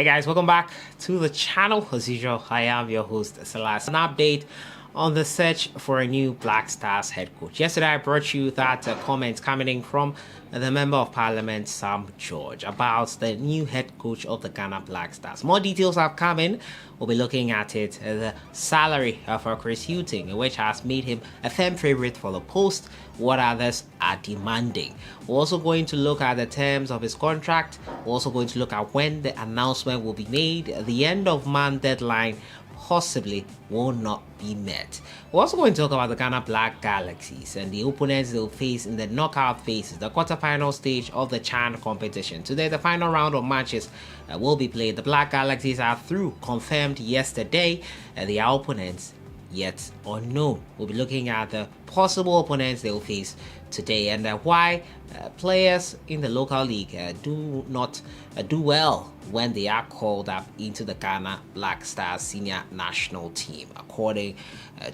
guys, welcome back to the channel. As usual, I am your host sellssi. An update on the search for a new Black Stars head coach. Yesterday I brought you that comment coming in from the Member of Parliament Sam George about the new head coach of the Ghana Black Stars. More details have come in. We'll be looking at it, the salary for Chris Hughton, which has made him a firm favorite for the post, what others are demanding. We're also going to look at the terms of his contract. We're also going to look at when the announcement will be made. The end of month deadline possibly will not be met. We're also going to talk about the Ghana Black Galaxies and the opponents they'll face in the knockout phases, the quarterfinal stage of the CHAN competition. Today, the final round of matches will be played. The Black Galaxies are through, confirmed yesterday, and their opponents yet unknown. We'll be looking at the possible opponents they will face today and why players in the local league do not do well when they are called up into the Ghana Black Stars senior national team. According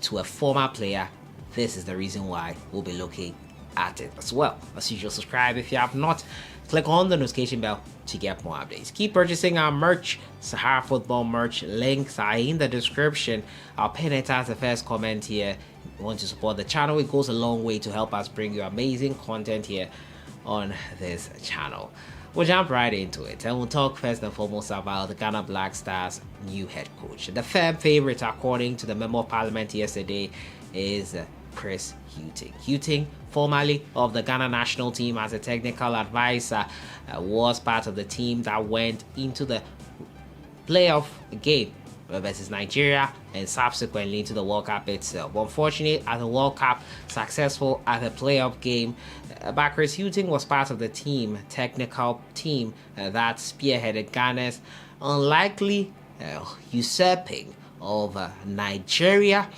to a former player, this is the reason why we'll be looking at it as well. As usual, subscribe if you have not. Click on the notification bell to get more updates. Keep purchasing our merch. Sahara Football merch links are in the description. I'll pin it as the first comment here. If you want to support the channel, it goes a long way to help us bring you amazing content here on this channel. We'll jump right into it and we'll talk first and foremost about the Ghana Black Stars new head coach. The firm favorite, according to the Member of Parliament yesterday, is Chris Hughton. Hughton, formerly of the Ghana national team as a technical advisor, was part of the team that went into the playoff game versus Nigeria and subsequently into the World Cup itself. Unfortunately, at the World Cup, successful at the playoff game, but Chris Hughton was part of the team, technical team that spearheaded Ghana's unlikely usurping of Nigeria.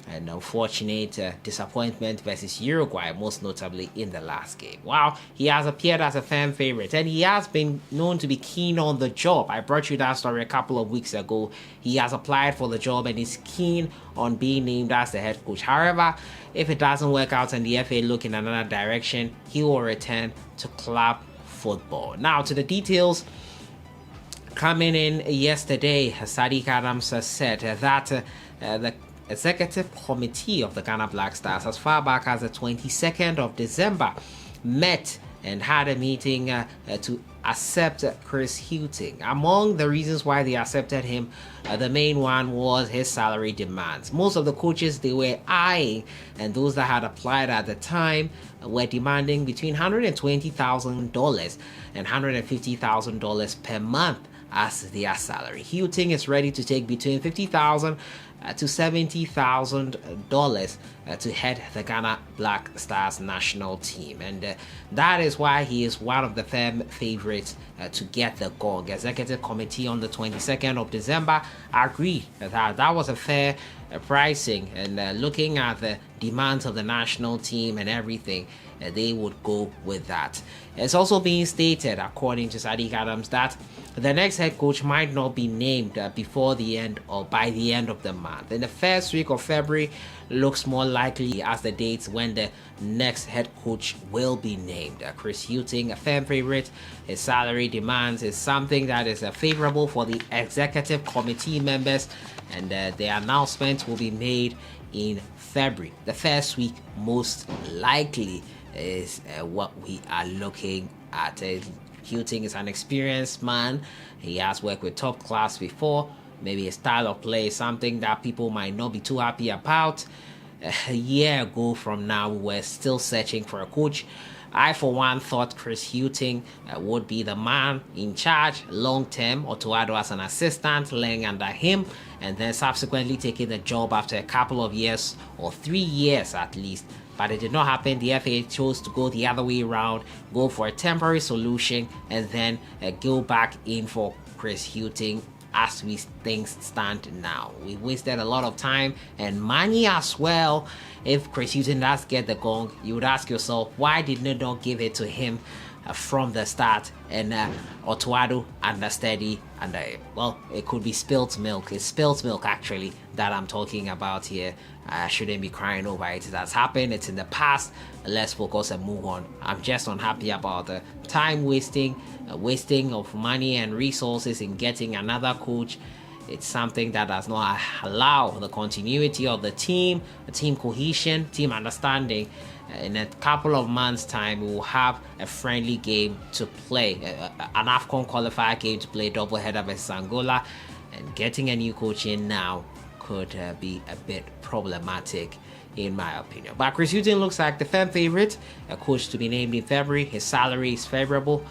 An unfortunate disappointment versus Uruguay, most notably in the last game. Wow, he has appeared as a fan favorite and he has been known to be keen on the job. I brought you that story a couple of weeks ago. He has applied for the job and is keen on being named as the head coach. However, if it doesn't work out and the FA look in another direction, he will return to club football. Now to the details. Coming in yesterday, Sadiq Adams said that the Executive Committee of the Ghana Black Stars, as far back as the 22nd of December, met and had a meeting to accept Chris Hughton. Among the reasons why they accepted him, the main one was his salary demands. Most of the coaches they were eyeing and those that had applied at the time were demanding between $120,000 and $150,000 per month as their salary. Hughton is ready to take between $50,000 to $70,000 to head the Ghana Black Stars national team, and that is why he is one of the firm favorites to get the gong. Executive Committee on the 22nd of December agreed that was a fair pricing, and looking at the demands of the national team and everything, they would go with that. It's also being stated, according to Sadiq Adams, that the next head coach might not be named before the end or by the end of the month. In the first week of February looks more likely as the dates when the next head coach will be named. Chris Hughton, a fan favorite, his salary demands is something that is favorable for the executive committee members, and the announcement will be made in February. The first week most likely is what we are looking at. Hughton is an experienced man. He has worked with top class before. Maybe his style of play is something that people might not be too happy about. A year ago from now, we were still searching for a coach. I, for one, thought Chris Hughton would be the man in charge long term, or to add as an assistant, laying under him, and then subsequently taking the job after a couple of years or 3 years at least. But it did not happen. The FA chose to go the other way around, go for a temporary solution, and then go back in for Chris Hughton as things stand now. We wasted a lot of time and money as well. If Chris Hughton does get the gong, you would ask yourself, why did they not give it to him from the start, and Otuado understudy, and well, it could be spilt milk. It's spilt milk actually that I'm talking about here. I shouldn't be crying over it. That's happened. It's in the past. Let's focus and move on. I'm just unhappy about the time wasting of money and resources in getting another coach. It's something that does not allow the continuity of the team cohesion, team understanding. In a couple of months' time, we will have a friendly game to play, an AFCON qualifier game to play, double header versus Angola, and getting a new coach in now could be a bit problematic in my opinion. But Chris Hughton looks like the fan favorite, a coach to be named in February. His salary is favorable.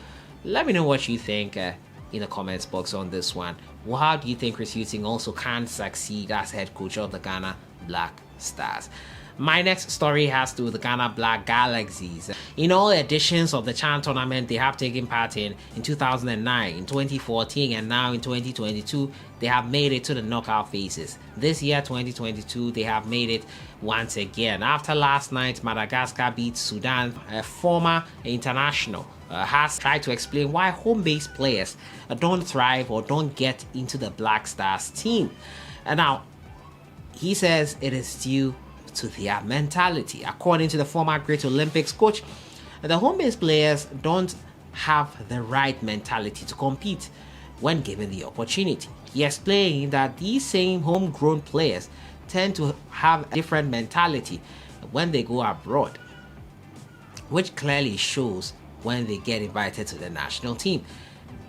Let me know what you think in the comments box on this one. Well, how do you think Chris Hughton also can succeed as head coach of the Ghana Black Stars? My next story has to do with the Ghana Black Galaxies. In all editions of the CHAN tournament they have taken part in 2009, in 2014, and now in 2022, they have made it to the knockout phases. This year, 2022, they have made it once again. After last night, Madagascar beat Sudan. A former international has tried to explain why home-based players don't thrive or don't get into the Black Stars team. And now, he says it is due to their mentality. According to the former Great Olympics coach, the home-based players don't have the right mentality to compete when given the opportunity. He explained that these same homegrown players tend to have a different mentality when they go abroad, which clearly shows when they get invited to the national team.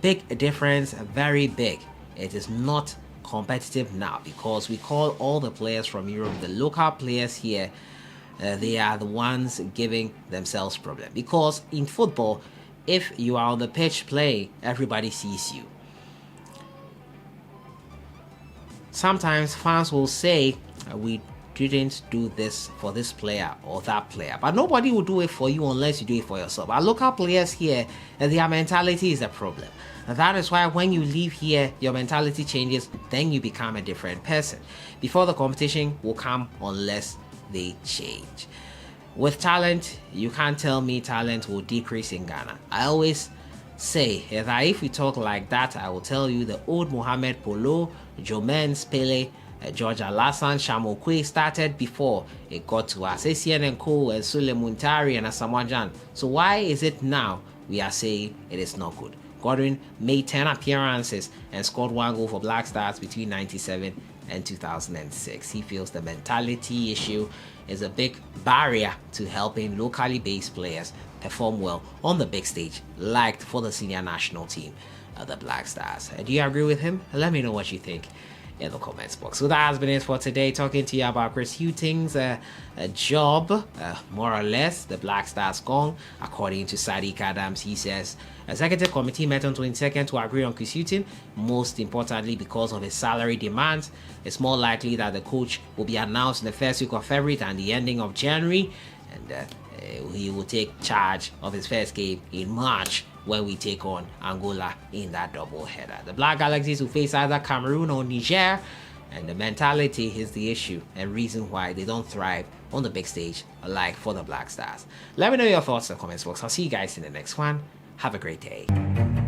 Big difference, very big. It is not competitive now because we call all the players from Europe, the local players here, they are the ones giving themselves problem. Because in football, if you are on the pitch playing, everybody sees you. Sometimes fans will say, we didn't do this for this player or that player, but nobody will do it for you unless you do it for yourself. Our local players here, their mentality is a problem. And that is why when you leave here, your mentality changes, then you become a different person. Before the competition will come unless they change. With talent, you can't tell me talent will decrease in Ghana. I always say that if we talk like that, I will tell you the old Mohamed Polo, Jomens Pele, George Alassane, Shamokwe started before it got to us. Essien and Co, and Sule Muntari and Asamoah Gyan. So why is it now we are saying it is not good? Godwin made 10 appearances and scored 1 goal for Black Stars between 1997 and 2006. He feels the mentality issue is a big barrier to helping locally based players perform well on the big stage, like for the senior national team, the Black Stars. Do you agree with him? Let me know what you think in the comments box. So that has been it for today, talking to you about Chris Hughton's job, more or less. The Black Stars gone. According to Sadiq Adams, he says executive committee met on 22nd to agree on Chris Hughton. Most importantly, because of his salary demands, it's more likely that the coach will be announced in the first week of February than the ending of January, and he will take charge of his first game in March when we take on Angola in that double header. The Black Galaxies will face either Cameroon or Niger, and the mentality is the issue and reason why they don't thrive on the big stage like for the Black Stars. Let me know your thoughts in the comments box. I'll see you guys in the next one. Have a great day.